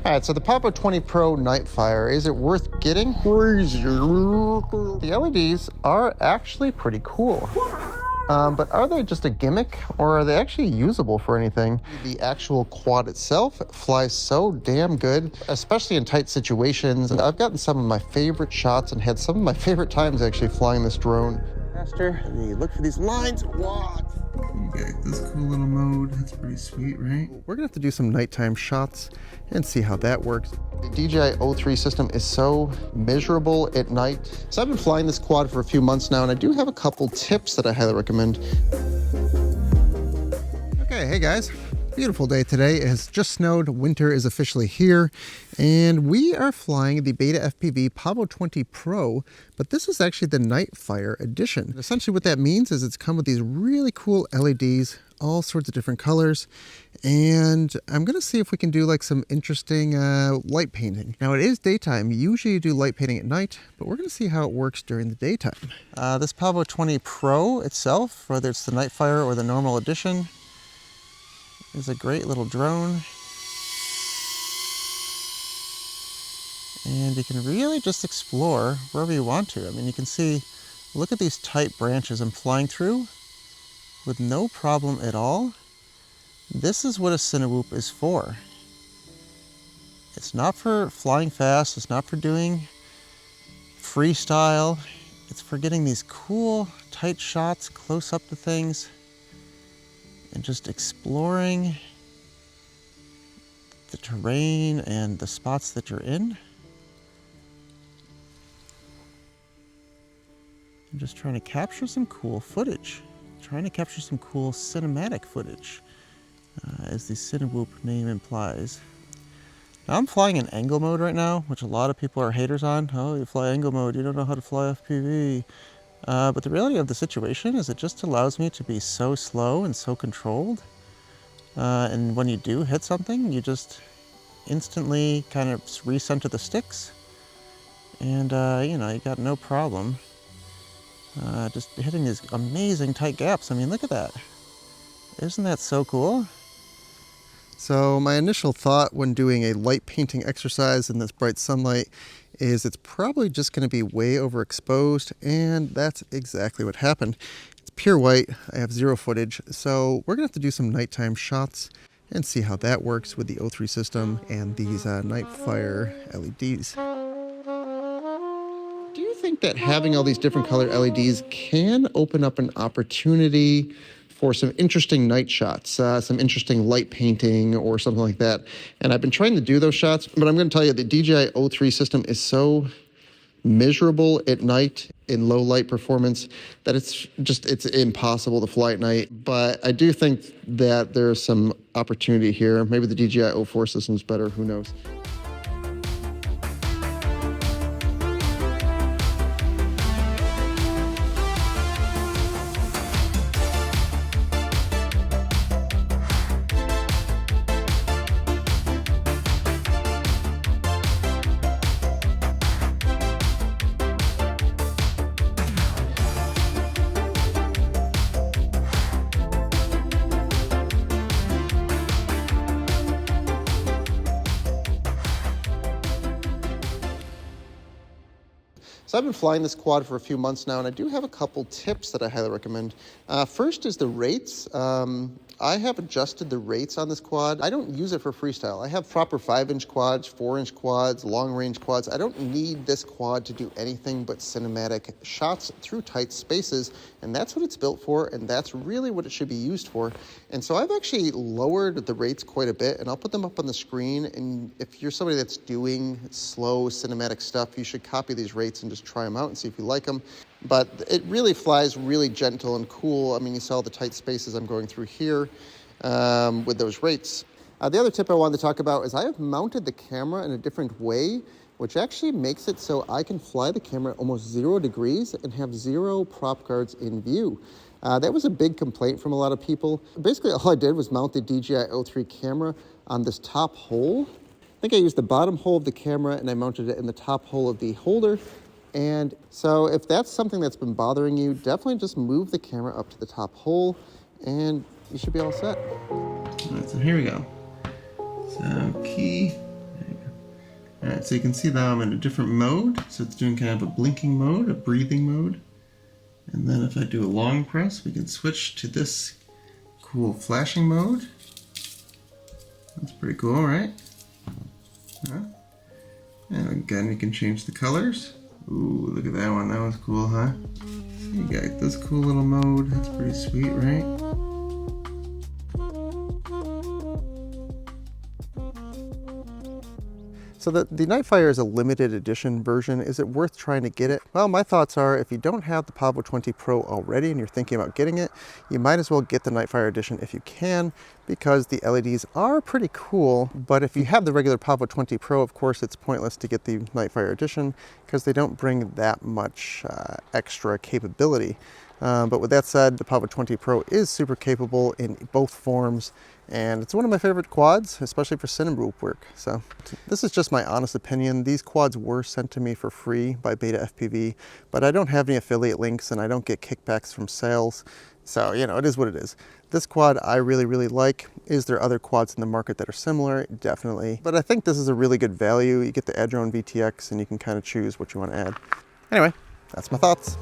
All right, so the Pavo20 Pro Nightfire, is it worth getting? Crazy. The LEDs are actually pretty cool. But are they just a gimmick, or are they actually usable for anything? The actual quad itself flies so damn good, especially in tight situations. I've gotten some of my favorite shots and had some of my favorite times actually flying this drone. Faster, and then you look for these lines. What? You get this cool little mode. That's pretty sweet, right? We're gonna have to do some nighttime shots and see how that works. The DJI O3 system is so miserable at night. So I've been flying this quad for a few months now, and I do have a couple tips that I highly recommend. Okay, hey guys. Beautiful day today. It has just snowed. Winter is officially here, and we are flying the BetaFPV Pavo20 Pro, but this is actually the Nightfire edition. Essentially what that means is it's come with these really cool LEDs, all sorts of different colors, and I'm gonna see if we can do like some interesting light painting. Now it is daytime. Usually you do light painting at night, but we're gonna see how it works during the daytime. This Pavo20 Pro itself, whether it's the Nightfire or the normal edition, is a great little drone, and you can really just explore wherever you want to. I mean, you can see, look at these tight branches I'm flying through with no problem at all. This is what a Cinewhoop is for. It's not for flying fast, it's not for doing freestyle, it's for getting these cool tight shots close up to things and just exploring the terrain and the spots that you're in. I'm just trying to capture some cool footage, trying to capture some cool cinematic footage, as the Cinewhoop name implies. Now I'm flying in angle mode right now, which a lot of people are haters on. Oh, you fly angle mode, you don't know how to fly FPV. But the reality of the situation is it just allows me to be so slow and so controlled. And when you do hit something, you just instantly kind of recenter the sticks. And, you know, you got no problem just hitting these amazing tight gaps. I mean, look at that. Isn't that so cool? So my initial thought when doing a light painting exercise in this bright sunlight is it's probably just going to be way overexposed, and that's exactly what happened. It's pure white. I have zero footage, so we're going to have to do some nighttime shots and see how that works with the O3 system and these Nightfire LEDs. Do you think that having all these different color LEDs can open up an opportunity for some interesting night shots, some interesting light painting or something like that? And I've been trying to do those shots, but I'm going to tell you the DJI O3 system is so miserable at night in low light performance that it's impossible to fly at night. But I do think that there's some opportunity here. Maybe the DJI O4 system's better, who knows? So I've been flying this quad for a few months now, and I do have a couple tips that I highly recommend. First is the rates. I have adjusted the rates on this quad. I don't use it for freestyle. I have proper 5-inch quads, 4-inch quads, long-range quads. I don't need this quad to do anything but cinematic shots through tight spaces, and that's what it's built for, and that's really what it should be used for. And so I've actually lowered the rates quite a bit, and I'll put them up on the screen, and if you're somebody that's doing slow cinematic stuff, you should copy these rates and just try them out and see if you like them. But it really flies really gentle and cool. I mean, you saw the tight spaces I'm going through here with those rates. The other tip I wanted to talk about is I have mounted the camera in a different way, which actually makes it so I can fly the camera at almost 0 degrees and have 0 prop guards in view. That was a big complaint from a lot of people. Basically, all I did was mount the DJI O3 camera on this top hole. I think I used the bottom hole of the camera and I mounted it in the top hole of the holder. And so if that's something that's been bothering you, definitely just move the camera up to the top hole and you should be all set. All right, so here we go. So key, there you Alright, so you can see now I'm in a different mode. So it's doing kind of a blinking mode, a breathing mode. And then if I do a long press, we can switch to this cool flashing mode. That's pretty cool, right? Yeah. And again, you can change the colors. Ooh, look at that one. That was cool, huh? So you got this cool little mode. That's pretty sweet, right? So the Nightfire is a limited edition version. Is it worth trying to get it? Well, my thoughts are if you don't have the Pavo20 Pro already and you're thinking about getting it, you might as well get the Nightfire edition if you can, because the LEDs are pretty cool. But if you have the regular Pavo20 Pro, of course, it's pointless to get the Nightfire edition because they don't bring that much extra capability. But with that said, the Pavo20 Pro is super capable in both forms, and it's one of my favorite quads, especially for Cinewhoop work. So this is just my honest opinion. These quads were sent to me for free by BetaFPV, but I don't have any affiliate links and I don't get kickbacks from sales. So, you know, it is what it is. This quad I really, really like. Is there other quads in the market that are similar? Definitely. But I think this is a really good value. You get the Adrone VTX and you can kind of choose what you want to add. Anyway, that's my thoughts.